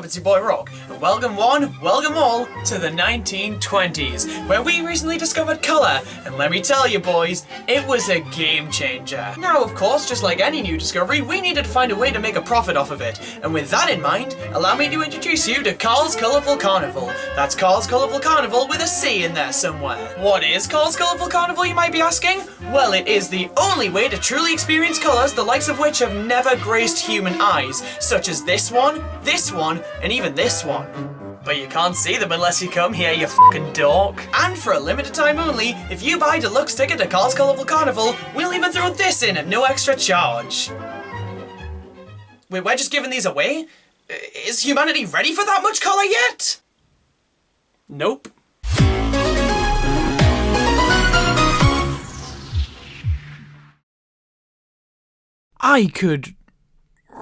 up? It's your boy Rawk, and welcome one, welcome all, to the 1920s, where we recently discovered colour, and let me tell you boys, it was a game changer. Now of course, just like any new discovery, we needed to find a way to make a profit off of it, and with that in mind, allow me to introduce you to Carl's Colourful Carnival. That's Carl's Colourful Carnival with a C in there somewhere. What is Carl's Colourful Carnival, you might be asking? Well, it is the only way to truly experience colours the likes of which have never graced human eyes, such as this one, and even this one. But you can't see them unless you come here, you fucking dork. And for a limited time only, if you buy a deluxe ticket to Carl's Colourful Carnival, we'll even throw this in at no extra charge. Wait, we're just giving these away? Is humanity ready for that much colour yet? Nope. I could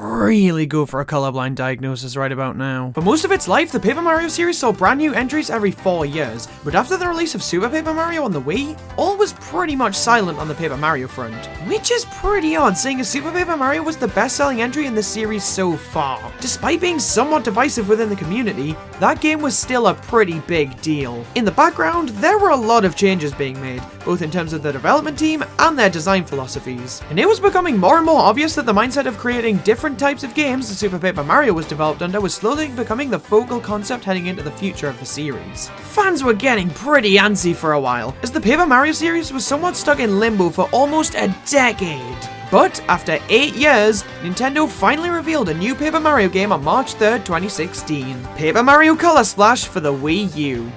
really go for a colorblind diagnosis right about now. For most of its life, the Paper Mario series saw brand new entries every 4 years, but after the release of Super Paper Mario on the Wii, all was pretty much silent on the Paper Mario front. Which is pretty odd, seeing as Super Paper Mario was the best-selling entry in the series so far. Despite being somewhat divisive within the community, that game was still a pretty big deal. In the background, there were a lot of changes being made, both in terms of the development team and their design philosophies. And it was becoming more and more obvious that the mindset of creating different types of games that Super Paper Mario was developed under was slowly becoming the focal concept heading into the future of the series. Fans were getting pretty antsy for a while, as the Paper Mario series was somewhat stuck in limbo for almost a decade. But after 8 years, Nintendo finally revealed a new Paper Mario game on March 3rd, 2016. Paper Mario Color Splash for the Wii U.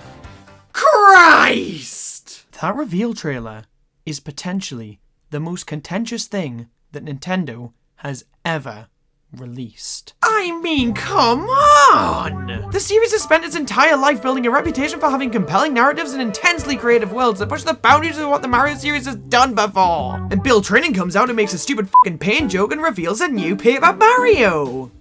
Christ! That reveal trailer is potentially the most contentious thing that Nintendo has ever released. I mean, come on! The series has spent its entire life building a reputation for having compelling narratives and intensely creative worlds that push the boundaries of what the Mario series has done before. And Bill Trinen comes out and makes a stupid fucking pain joke and reveals a new Paper Mario!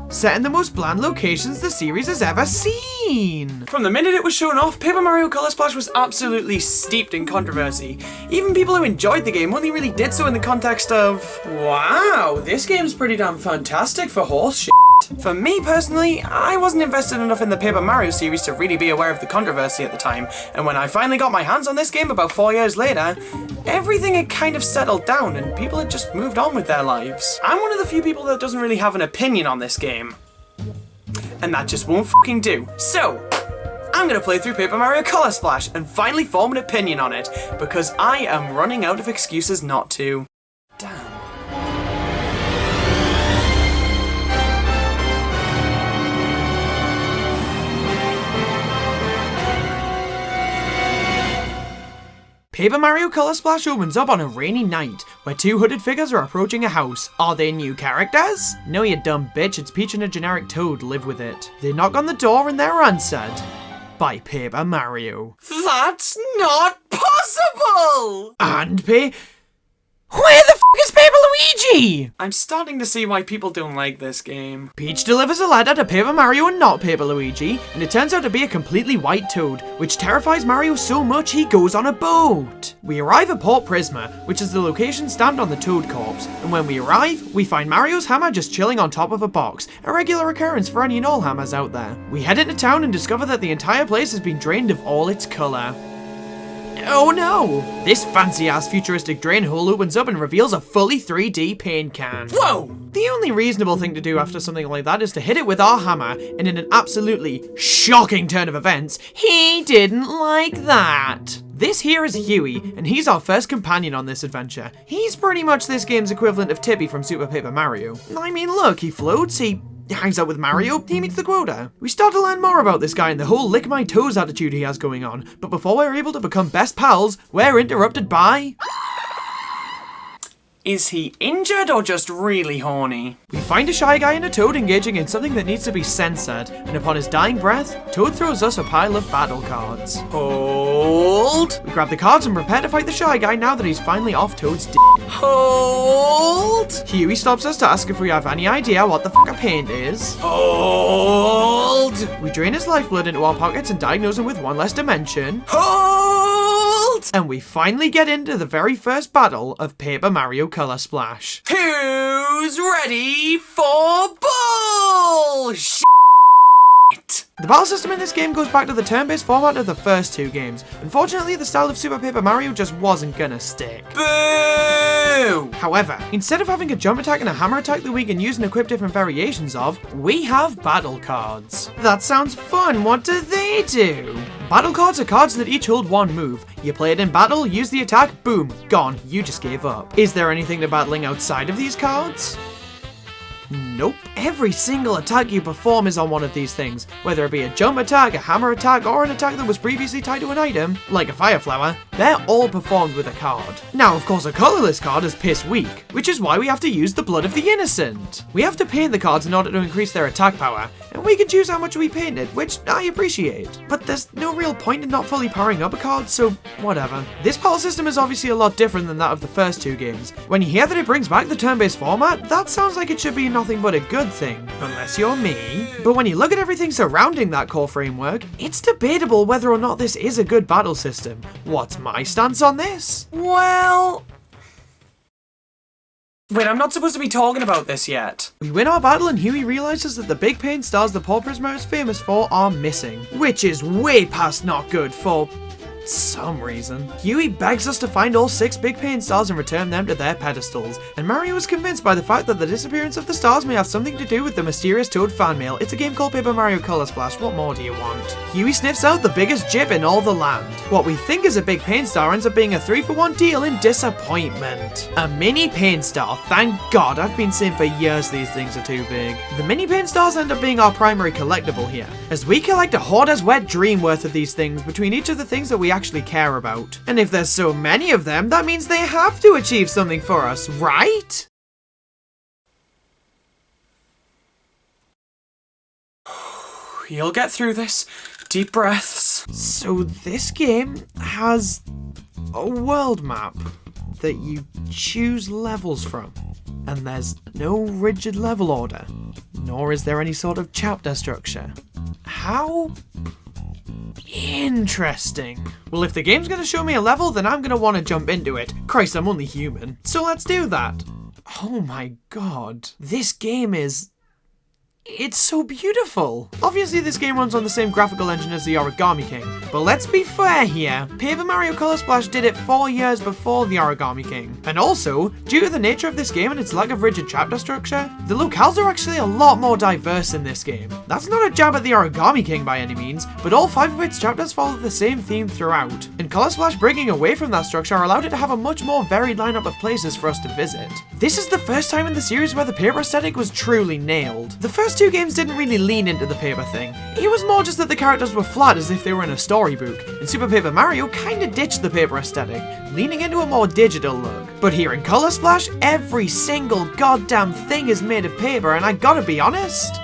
Set in the most bland locations the series has ever seen. From the minute it was shown off, Paper Mario Color Splash was absolutely steeped in controversy. Even people who enjoyed the game only really did so in the context of, wow, this game's pretty damn fantastic for horse shit. For me personally, I wasn't invested enough in the Paper Mario series to really be aware of the controversy at the time, and when I finally got my hands on this game about 4 years later, everything had kind of settled down and people had just moved on with their lives. I'm one of the few people that doesn't really have an opinion on this game, and that just won't fucking do. So, I'm gonna play through Paper Mario Color Splash and finally form an opinion on it, because I am running out of excuses not to. Damn. Paper Mario Color Splash opens up on a rainy night, where two hooded figures are approaching a house. Are they new characters? No, you dumb bitch, it's Peach and a generic Toad, live with it. They knock on the door and they're answered by Paper Mario. That's not possible! And where the f*** is Paper Luigi? I'm starting to see why people don't like this game. Peach delivers a letter to Paper Mario and not Paper Luigi, and it turns out to be a completely white Toad, which terrifies Mario so much he goes on a boat. We arrive at Port Prisma, which is the location stamped on the Toad corpse, and when we arrive, we find Mario's hammer just chilling on top of a box, a regular occurrence for any and all hammers out there. We head into town and discover that the entire place has been drained of all its colour. Oh no! This fancy-ass futuristic drain hole opens up and reveals a fully 3D paint can. Whoa! The only reasonable thing to do after something like that is to hit it with our hammer, and in an absolutely shocking turn of events, he didn't like that. This here is Huey, and he's our first companion on this adventure. He's pretty much this game's equivalent of Tippy from Super Paper Mario. I mean, look, he floats, he hangs out with Mario, he meets the quota. We start to learn more about this guy and the whole lick my toes attitude he has going on, but before we're able to become best pals, we're interrupted by... Is he injured or just really horny? We find a Shy Guy and a Toad engaging in something that needs to be censored, and upon his dying breath, Toad throws us a pile of battle cards. Hold! We grab the cards and prepare to fight the Shy Guy now that he's finally off Toad's d***. Hold! Huey stops us to ask if we have any idea what the fuck a paint is. Hold! We drain his lifeblood into our pockets and diagnose him with one less dimension. Hold! And we finally get into the very first battle of Paper Mario Color Splash. Who's ready for bullshit? The battle system in this game goes back to the turn-based format of the first two games. Unfortunately, the style of Super Paper Mario just wasn't gonna stick. Boo! However, instead of having a jump attack and a hammer attack that we can use and equip different variations of, we have battle cards. That sounds fun, what do they do? Battle cards are cards that each hold one move. You play it in battle, use the attack, boom, gone, you just gave up. Is there anything to battling outside of these cards? Nope. Every single attack you perform is on one of these things, whether it be a jump attack, a hammer attack, or an attack that was previously tied to an item, like a fire flower, they're all performed with a card. Now, of course, a colorless card is piss weak, which is why we have to use the blood of the innocent. We have to paint the cards in order to increase their attack power, and we can choose how much we paint it, which I appreciate. But there's no real point in not fully powering up a card, so whatever. This battle system is obviously a lot different than that of the first two games. When you hear that it brings back the turn-based format, that sounds like it should be nothing but a good thing, unless you're me. But when you look at everything surrounding that core framework, it's debatable whether or not this is a good battle system. What's my stance on this? Well... Wait, I'm not supposed to be talking about this yet. We win our battle and Huey realizes that the big paint stars the Paw Prisma is famous for are missing, which is way past not good for some reason. Huey begs us to find all 6 big paint stars and return them to their pedestals, and Mario is convinced by the fact that the disappearance of the stars may have something to do with the mysterious Toad fan mail. It's a game called Paper Mario Color Splash, what more do you want? Huey sniffs out the biggest jib in all the land. What we think is a big paint star ends up being a 3-for-1 deal in disappointment. A mini paint star, thank God, I've been saying for years these things are too big. The mini paint stars end up being our primary collectible here, as we collect a hoarder's wet dream worth of these things between each of the things that we actually care about. And if there's so many of them, that means they have to achieve something for us, right? You'll get through this. Deep breaths. So this game has a world map that you choose levels from, and there's no rigid level order, nor is there any sort of chapter structure. How interesting. Well, if the game's gonna show me a level, then I'm gonna want to jump into it. Christ, I'm only human. So let's do that. Oh my god. This game is... it's so beautiful. Obviously, this game runs on the same graphical engine as the Origami King, but let's be fair here. Paper Mario Color Splash did it 4 years before the Origami King. And also, due to the nature of this game and its lack of rigid chapter structure, the locales are actually a lot more diverse in this game. That's not a jab at the Origami King by any means, but all 5 of its chapters follow the same theme throughout. And Color Splash breaking away from that structure allowed it to have a much more varied lineup of places for us to visit. This is the first time in the series where the paper aesthetic was truly nailed. The first 2 games didn't really lean into the paper thing. It was more just that the characters were flat as if they were in a storybook, and Super Paper Mario kinda ditched the paper aesthetic, leaning into a more digital look. But here in Color Splash, every single goddamn thing is made of paper, and I gotta be honest,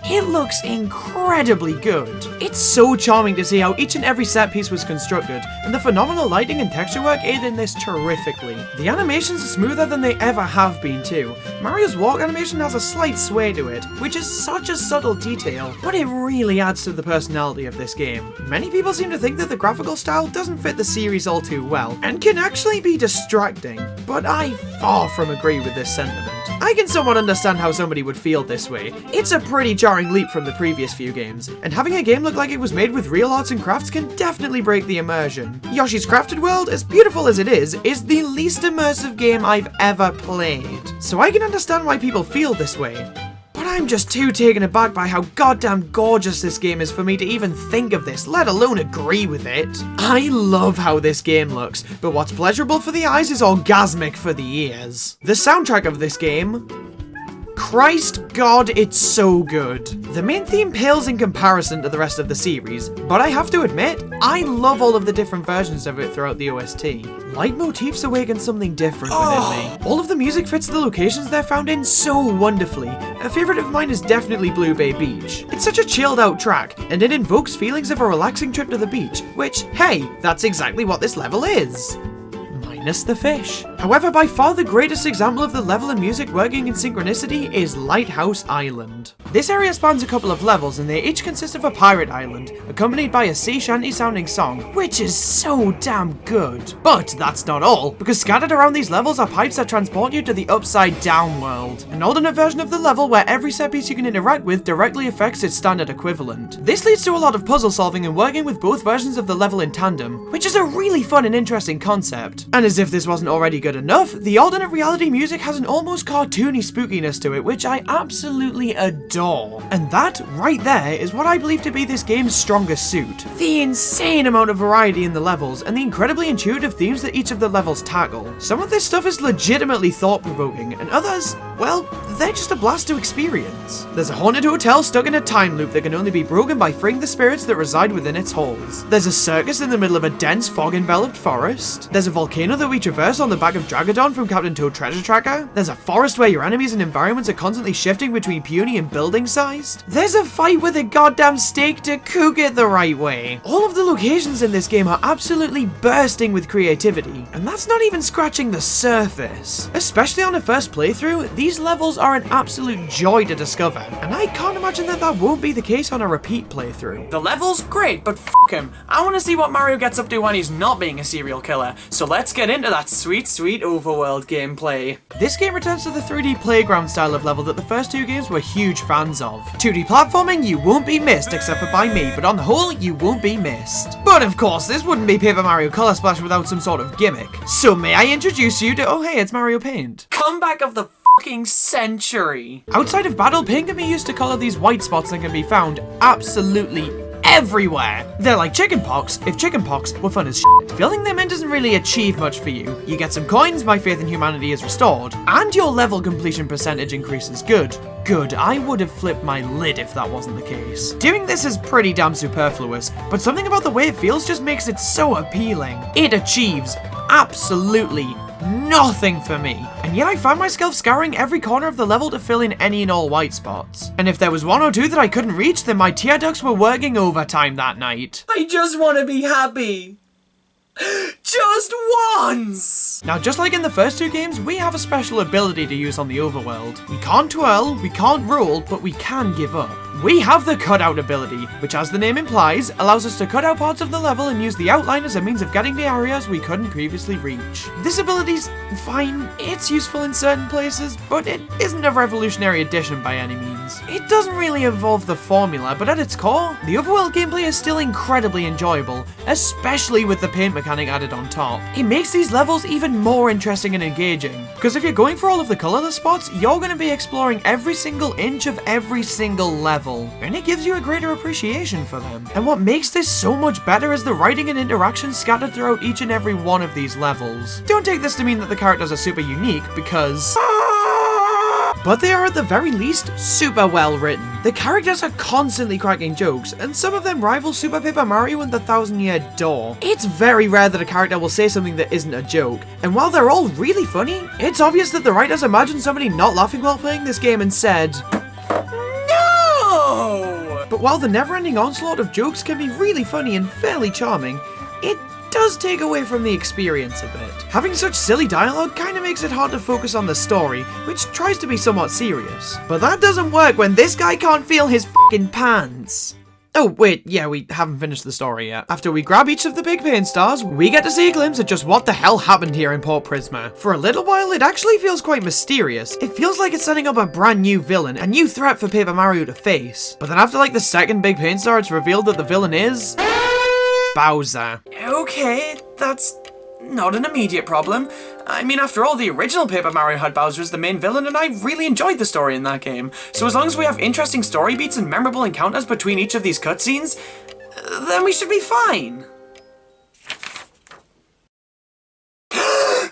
it looks incredibly good. It's so charming to see how each and every set piece was constructed, and the phenomenal lighting and texture work aid in this terrifically. The animations are smoother than they ever have been too. Mario's walk animation has a slight sway to it, which is such a subtle detail, but it really adds to the personality of this game. Many people seem to think that the graphical style doesn't fit the series all too well, and can actually be distracting, but I far from agree with this sentiment. I can somewhat understand how somebody would feel this way. It's a pretty jarring leap from the previous few games, and having a game look like it was made with real arts and crafts can definitely break the immersion. Yoshi's Crafted World, as beautiful as it is the least immersive game I've ever played. So I can understand why people feel this way. But I'm just too taken aback by how goddamn gorgeous this game is for me to even think of this, let alone agree with it. I love how this game looks, but what's pleasurable for the eyes is orgasmic for the ears. The soundtrack of this game... Christ God, it's so good. The main theme pales in comparison to the rest of the series, but I have to admit, I love all of the different versions of it throughout the OST. Leitmotifs awaken something different within me. All of the music fits the locations they're found in so wonderfully. A favourite of mine is definitely Blue Bay Beach. It's such a chilled out track, and it invokes feelings of a relaxing trip to the beach, which, hey, that's exactly what this level is. Minus the fish. However, by far the greatest example of the level and music working in synchronicity is Lighthouse Island. This area spans a couple of levels, and they each consist of a pirate island, accompanied by a sea shanty sounding song, which is so damn good. But that's not all, because scattered around these levels are pipes that transport you to the Upside Down world, an alternate version of the level where every set piece you can interact with directly affects its standard equivalent. This leads to a lot of puzzle solving and working with both versions of the level in tandem, which is a really fun and interesting concept. And as if this wasn't already good enough, the alternate reality music has an almost cartoony spookiness to it, which I absolutely adore. And that, right there, is what I believe to be this game's strongest suit. The insane amount of variety in the levels, and the incredibly intuitive themes that each of the levels tackle. Some of this stuff is legitimately thought-provoking, and others, well, they're just a blast to experience. There's a haunted hotel stuck in a time loop that can only be broken by freeing the spirits that reside within its halls. There's a circus in the middle of a dense fog-enveloped forest. There's a volcano that we traverse on the back of Dragodon from Captain Toad Treasure Tracker. There's a forest where your enemies and environments are constantly shifting between puny and building-sized. There's a fight with a goddamn steak to cook it the right way. All of the locations in this game are absolutely bursting with creativity, and that's not even scratching the surface. Especially on a first playthrough, these levels are an absolute joy to discover, and I can't imagine that won't be the case on a repeat playthrough. The level's great, but f*** him. I want to see what Mario gets up to when he's not being a serial killer, so let's get into that sweet, sweet Overworld gameplay. This game returns to the 3D playground style of level that the first two games were huge fans of. 2D platforming, you won't be missed, except for by me, but on the whole, you won't be missed. But of course, this wouldn't be Paper Mario Color Splash without some sort of gimmick. So may I introduce you to, oh hey, it's Mario Paint. Comeback of the fucking century. Outside of Battle, paint can be used to color these white spots that can be found absolutely everywhere. They're like chickenpox, if chickenpox were fun as shit. Filling them in doesn't really achieve much for you. You get some coins, my faith in humanity is restored, and your level completion percentage increases. Good. I would have flipped my lid if that wasn't the case. Doing this is pretty damn superfluous, but something about the way it feels just makes it so appealing. It achieves absolutely nothing for me, and yet I found myself scouring every corner of the level to fill in any and all white spots. And if there was one or two that I couldn't reach, then my tear ducts were working overtime that night. I just want to be happy. Just once! Now, just like in the first two games, we have a special ability to use on the Overworld. We can't twirl, we can't roll, but we can give up. We have the cutout ability, which as the name implies, allows us to cut out parts of the level and use the outline as a means of getting to areas we couldn't previously reach. This ability's fine, it's useful in certain places, but it isn't a revolutionary addition by any means. It doesn't really evolve the formula, but at its core, the Overworld gameplay is still incredibly enjoyable, especially with the paint mechanic added on top. It makes these levels even more interesting and engaging, because if you're going for all of the colorless spots, you're going to be exploring every single inch of every single level, and it gives you a greater appreciation for them. And what makes this so much better is the writing and interaction scattered throughout each and every one of these levels. Don't take this to mean that the characters are super unique, because but they are at the very least super well written. The characters are constantly cracking jokes, and some of them rival Super Paper Mario and the Thousand-Year Door. It's very rare that a character will say something that isn't a joke, and while they're all really funny, it's obvious that the writers imagined somebody not laughing while playing this game and said, "No!" But while the never-ending onslaught of jokes can be really funny and fairly charming, it does take away from the experience a bit. Having such silly dialogue kinda makes it hard to focus on the story, which tries to be somewhat serious. But that doesn't work when this guy can't feel his fucking pants. Oh wait, yeah, we haven't finished the story yet. After we grab each of the big paint stars, we get to see a glimpse at just what the hell happened here in Port Prisma. For a little while, it actually feels quite mysterious. It feels like it's setting up a brand new villain, a new threat for Paper Mario to face. But then after like the second big paint star, it's revealed that the villain is Bowser. Okay, that's not an immediate problem. I mean, after all, the original Paper Mario had Bowser as the main villain, and I really enjoyed the story in that game. So as long as we have interesting story beats and memorable encounters between each of these cutscenes, then we should be fine.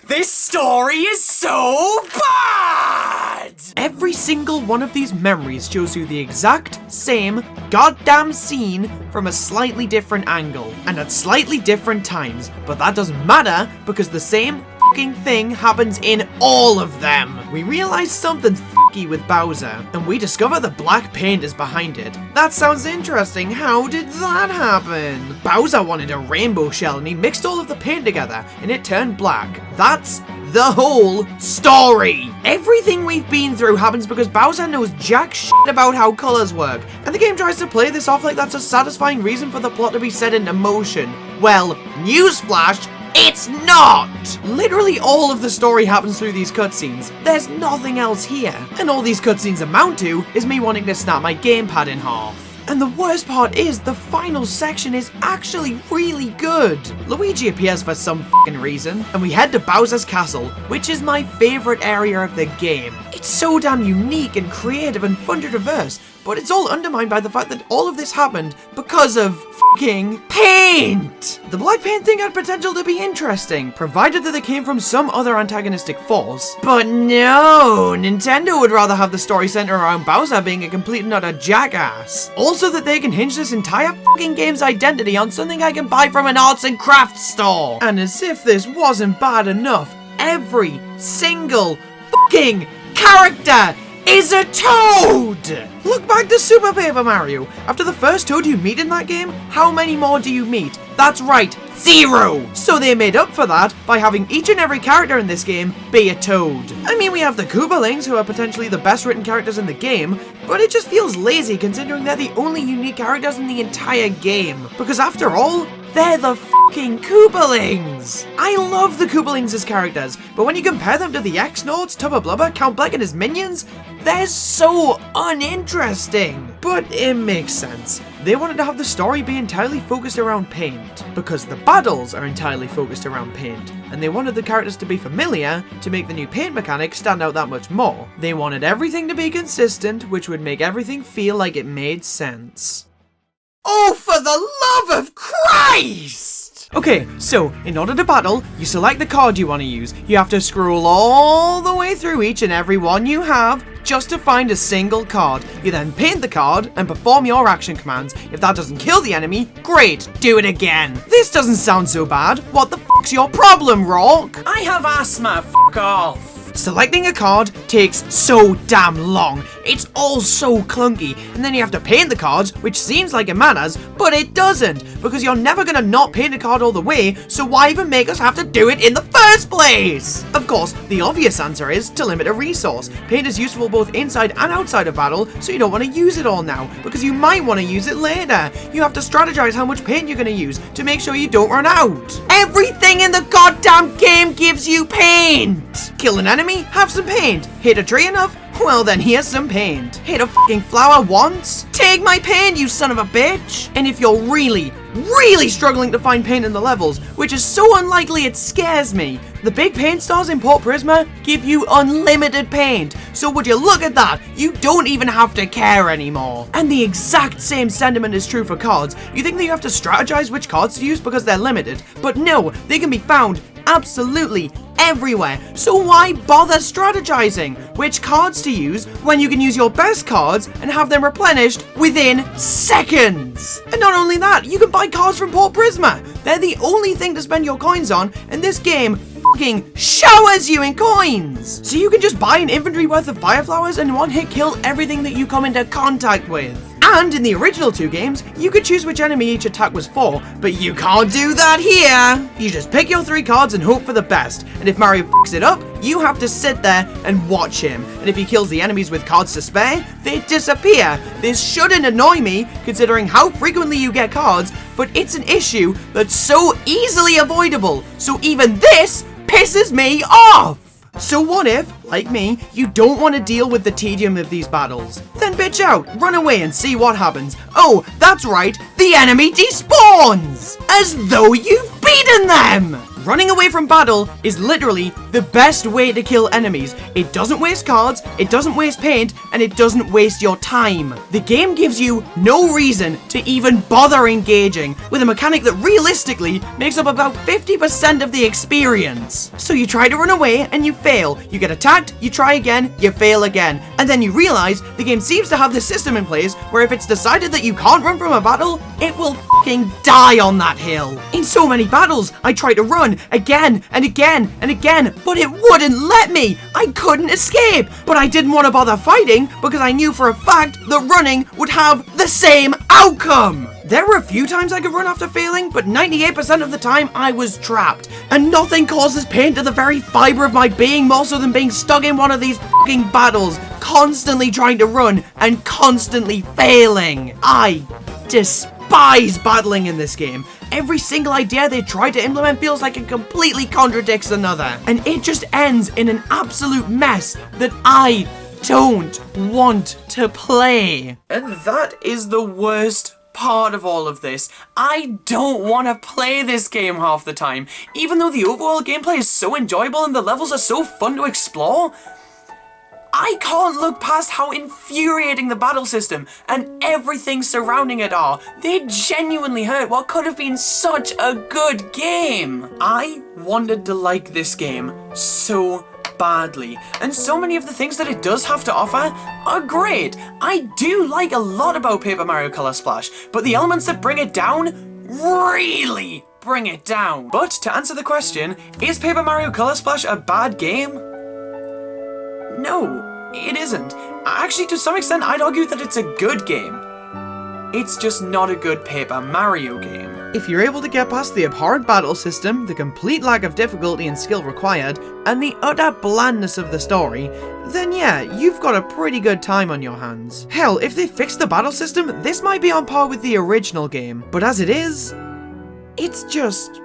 This story is so bad! Every single one of these memories shows you the exact same goddamn scene from a slightly different angle, and at slightly different times, but that doesn't matter because the same fucking thing happens in all of them. We realize something's fucky with Bowser, and we discover the black paint is behind it. That sounds interesting. How did that happen? Bowser wanted a rainbow shell and he mixed all of the paint together and it turned black. That's the whole story. Everything we've been through happens because Bowser knows jack shit about how colors work, and the game tries to play this off like that's a satisfying reason for the plot to be set into motion. Well, newsflash, it's not! Literally all of the story happens through these cutscenes. There's nothing else here. And all these cutscenes amount to is me wanting to snap my gamepad in half. And the worst part is, the final section is actually really good. Luigi appears for some f***ing reason, and we head to Bowser's Castle, which is my favourite area of the game. It's so damn unique and creative and fun to traverse, but it's all undermined by the fact that all of this happened because of f***ing paint! The black paint thing had potential to be interesting, provided that they came from some other antagonistic force. But no, Nintendo would rather have the story centered around Bowser being a complete and utter jackass. Also that they can hinge this entire f***ing game's identity on something I can buy from an arts and crafts store. And as if this wasn't bad enough, every single f***ing character is a Toad! Look back to Super Paper Mario. After the first Toad you meet in that game, how many more do you meet? That's right, 0! So they made up for that by having each and every character in this game be a Toad. I mean, we have the Koopalings, who are potentially the best written characters in the game, but it just feels lazy considering they're the only unique characters in the entire game. Because after all, they're the f***ing Koopalings! I love the Koopalings as characters, but when you compare them to the X-Nauts, Tubba Blubba, Count Bleck and his minions, they're so uninteresting. But it makes sense. They wanted to have the story be entirely focused around paint, because the battles are entirely focused around paint, and they wanted the characters to be familiar to make the new paint mechanic stand out that much more. They wanted everything to be consistent, which would make everything feel like it made sense. Oh, for the love of Christ! Okay, so, in order to battle, you select the card you want to use. You have to scroll all the way through each and every one you have, just to find a single card. You then paint the card and perform your action commands. If that doesn't kill the enemy, great, do it again. This doesn't sound so bad. What the f***'s your problem, Rawk? I have asthma, f*** off. Selecting a card takes so damn long. It's all so clunky, and then you have to paint the cards, which seems like it matters, but it doesn't, because you're never gonna not paint a card all the way, so why even make us have to do it in the first place? Of course, the obvious answer is to limit a resource. Paint is useful both inside and outside of battle, so you don't want to use it all now, because you might want to use it later. You have to strategize how much paint you're gonna use to make sure you don't run out. Everything in the goddamn game gives you paint! Kill an enemy? Have some paint. Hit a tree enough? Well then, here's some paint. Hit a f***ing flower once? Take my paint, you son of a bitch! And if you're really struggling to find paint in the levels, which is so unlikely it scares me, the big paint stores in Port Prisma give you unlimited paint. So would you look at that? You don't even have to care anymore. And the exact same sentiment is true for cards. You think that you have to strategize which cards to use because they're limited, but no, they can be found absolutely everywhere. So why bother strategizing which cards to use when you can use your best cards and have them replenished within seconds? And not only that, you can buy cards from Port Prisma. They're the only thing to spend your coins on, and this game f***ing showers you in coins. So you can just buy an inventory worth of fire flowers and one hit kill everything that you come into contact with. And in the original two games, you could choose which enemy each attack was for, but you can't do that here! You just pick your 3 cards and hope for the best, and if Mario f***s it up, you have to sit there and watch him. And if he kills the enemies with cards to spare, they disappear. This shouldn't annoy me, considering how frequently you get cards, but it's an issue that's so easily avoidable, so even this pisses me off! So what if, like me, you don't want to deal with the tedium of these battles? Then bitch out, run away and see what happens. Oh, that's right, the enemy despawns! As though you've beaten them! Running away from battle is literally the best way to kill enemies. It doesn't waste cards, it doesn't waste paint, and it doesn't waste your time. The game gives you no reason to even bother engaging with a mechanic that realistically makes up about 50% of the experience. So you try to run away and you fail. You get attacked, you try again, you fail again. And then you realize the game seems to have this system in place where if it's decided that you can't run from a battle, it will f***ing die on that hill. In so many battles, I try to run again and again and again, but it wouldn't let me. I couldn't escape, but I didn't want to bother fighting because I knew for a fact that running would have the same outcome. There were a few times I could run after failing, but 98% of the time I was trapped. And nothing causes pain to the very fiber of my being more so than being stuck in one of these fucking battles, constantly trying to run and constantly failing. I despise battling in this game. Every single idea they try to implement feels like it completely contradicts another. And it just ends in an absolute mess that I don't want to play. And that is the worst part of all of this. I don't want to play this game half the time. Even though the overall gameplay is so enjoyable and the levels are so fun to explore, I can't look past how infuriating the battle system and everything surrounding it are. They genuinely hurt what could have been such a good game. I wanted to like this game so badly, and so many of the things that it does have to offer are great. I do like a lot about Paper Mario Color Splash, but the elements that bring it down really bring it down. But to answer the question, is Paper Mario Color Splash a bad game? No, it isn't. Actually, to some extent, I'd argue that it's a good game. It's just not a good Paper Mario game. If you're able to get past the abhorrent battle system, the complete lack of difficulty and skill required, and the utter blandness of the story, then yeah, you've got a pretty good time on your hands. Hell, if they fixed the battle system, this might be on par with the original game. But as it is, it's just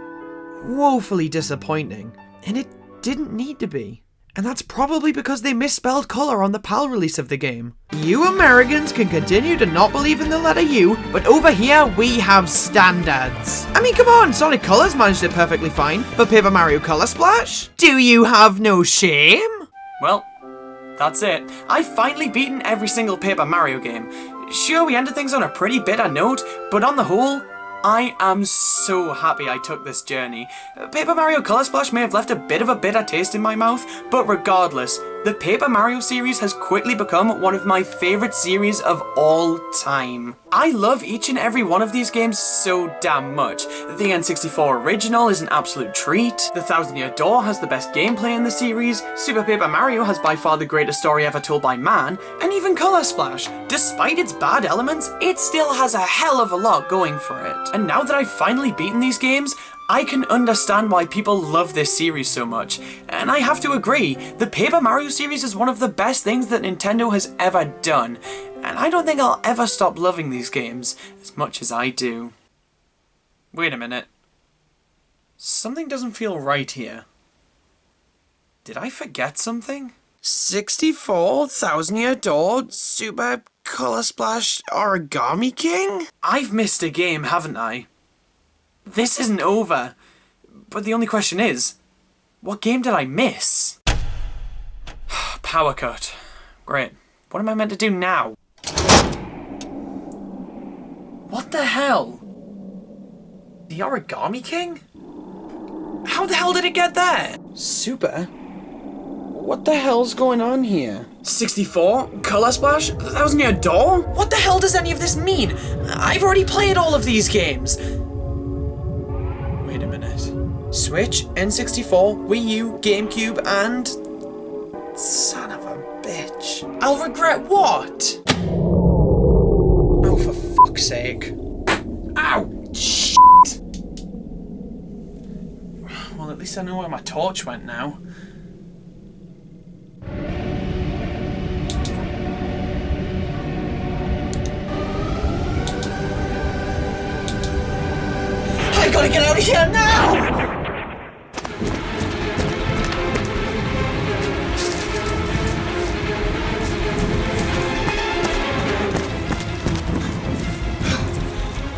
woefully disappointing. And it didn't need to be. And that's probably because they misspelled color on the PAL release of the game. You Americans can continue to not believe in the letter U, but over here we have standards. I mean, come on, Sonic Colors managed it perfectly fine, but Paper Mario Color Splash? Do you have no shame? Well, that's it. I've finally beaten every single Paper Mario game. Sure, we ended things on a pretty bitter note, but on the whole, I am so happy I took this journey. Paper Mario Color Splash may have left a bit of a bitter taste in my mouth, but regardless, the Paper Mario series has quickly become one of my favourite series of all time. I love each and every one of these games so damn much. The N64 original is an absolute treat, the Thousand Year Door has the best gameplay in the series, Super Paper Mario has by far the greatest story ever told by man, and even Color Splash, despite its bad elements, it still has a hell of a lot going for it. And now that I've finally beaten these games, I can understand why people love this series so much, and I have to agree, the Paper Mario series is one of the best things that Nintendo has ever done, and I don't think I'll ever stop loving these games as much as I do. Wait a minute. Something doesn't feel right here. Did I forget something? 64, Thousand Year Door, Super Color Splash, Origami King? I've missed a game, haven't I? This isn't over. But the only question is, what game did I miss? Power cut. Great. What am I meant to do now? What the hell? The Origami King? How the hell did it get there? Super? What the hell's going on here? 64? Color Splash? Thousand Year Door? What the hell does any of this mean? I've already played all of these games. Wait a minute. Switch, N64, Wii U, GameCube, and... Son of a bitch. I'll regret what? Oh, for fuck's sake. Ow! Shit! Well, at least I know where my torch went now. I gotta get out of here now!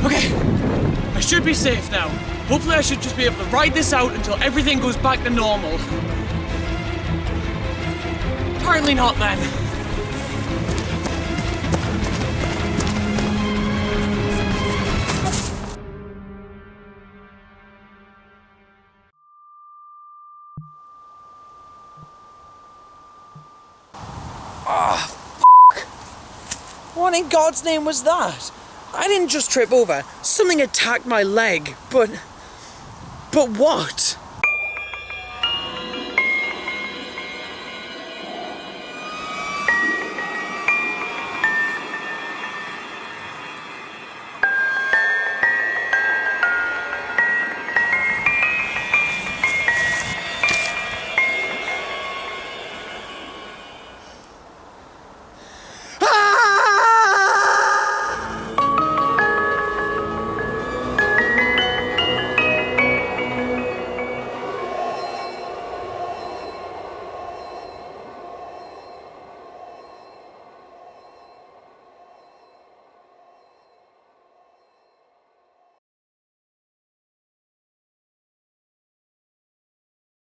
Okay, I should be safe now. Hopefully I should just be able to ride this out until everything goes back to normal. Apparently not then. What in God's name was that? I didn't just trip over. Something attacked my leg, but what?